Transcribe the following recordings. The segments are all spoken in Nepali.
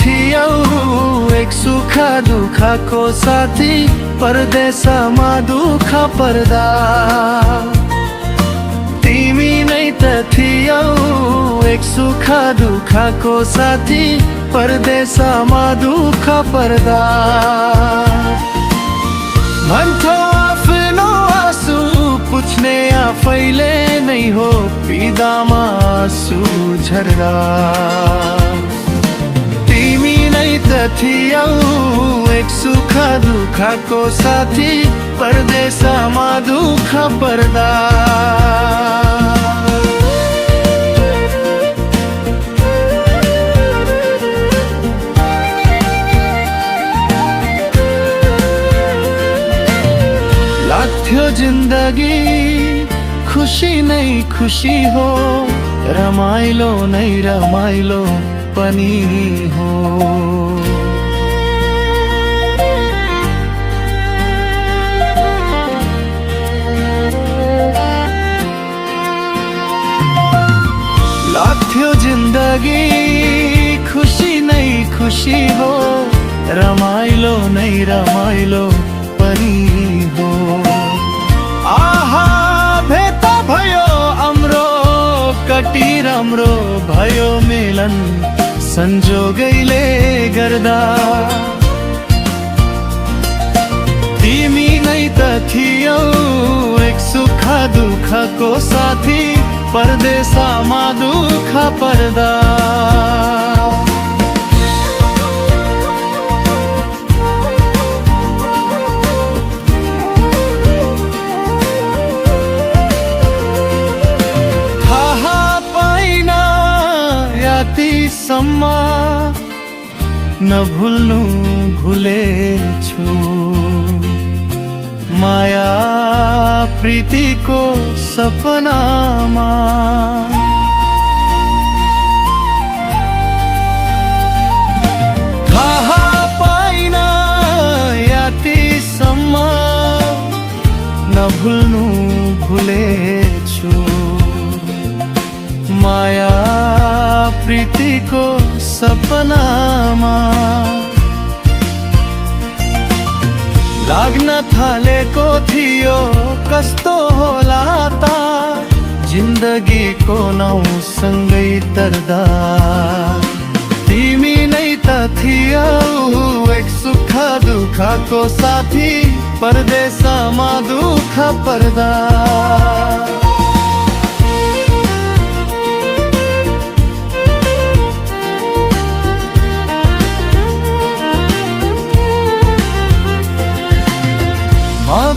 थियौ एक सुख दुःखको साथी, परदेशमा दुःख पर्दा तिमी नै त थियौ एक सुख दुःखको साथी, परदेशमा दुःख पर्दा भन्थ्यो आफ्नो आँसु पुछ्ने आफैले नै हो, पिदामा आँसु झर्दा तिमी नै त थियौ एक सुख दुःखको साथी, परदेशमा दुःख पर्दा लाग्थ्यो जिन्दगी खुसी नै खुसी हो, रमाइलो नै रमाइलो पनि हो। लाग्थ्यो जिन्दगी खुसी नै खुसी हो, रमाइलो नै रमाइलो पनि हो। आहा भेट भयो हाम्रो, कति राम्रो भयो मिलन संजोगैले गर्दा, तिमी नै त थियौ एक सुख दुःखको साथी, परदेशमा दुःख पर्दा सम्म नभुल्नु भुलेछु, माया प्रीतिको सपनामा थाहा पाइन यतिसम्म नभुल्नु भुलेछु, माया प्रीतिको सपनामा लाग्न थालेको थियो, कस्तो होला त जिन्दगीको नाउँसँगै तर्दा, तिमी नै त थियौ एक सुख दुःखको साथी, परदेशमा दुःख पर्दा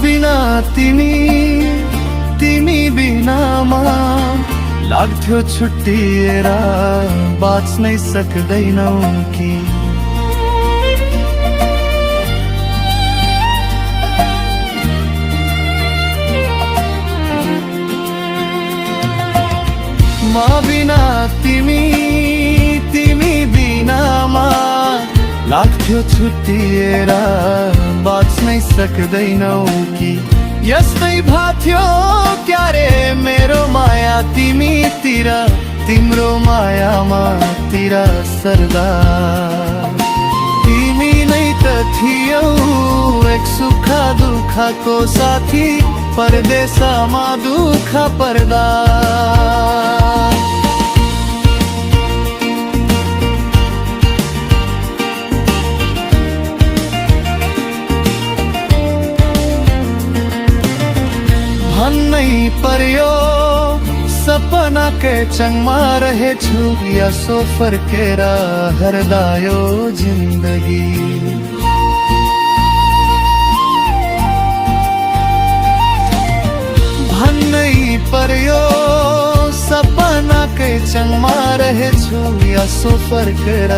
बिना तिमी बिनामा लाग्थ्यो छुट्टिएर बाँच्नै सक्दैनौ कि, म बिना तिमी बिनामा लाग्थ्यो छुट्टिएर बाँच्नै सक्दैनौ कि, यस्तै भाथ्यो क्यारे मेरो माया तिमीतिर, तिम्रो मायामा तिर सर्दा, तिमी नै त थियौ एक सुख दुःखको साथी, परदेशमा दुःख पर्दा भन्नै पर्यो सपनाकै चङमा रहेछु, यसो फर्केर हेर्दा यो जिन्दगी भन्नै पर्यो सपनाकै चङमा रहेछु, यसो फर्केर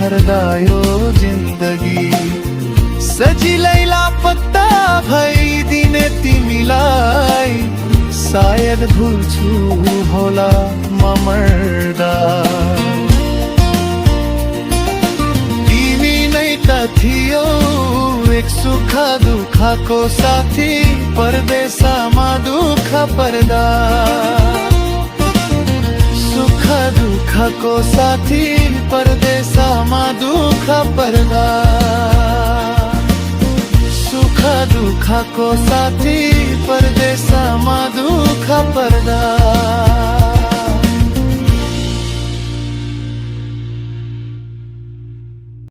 हेर्दा यो जिन्दगी सजिलै लापत्ता भइदिने तिमीलाई, सायद भुल्छु होला म मर्दा, तिमी नै त थियौ एक सुख दुःखको साथी, परदेशमा दुःख पर्दा सुख दुःखको साथी, परदेशमा दुःख દુઃખા પડદા સુખ દુઃખા કો સાથી પરદેસામાં દુઃખા પડદા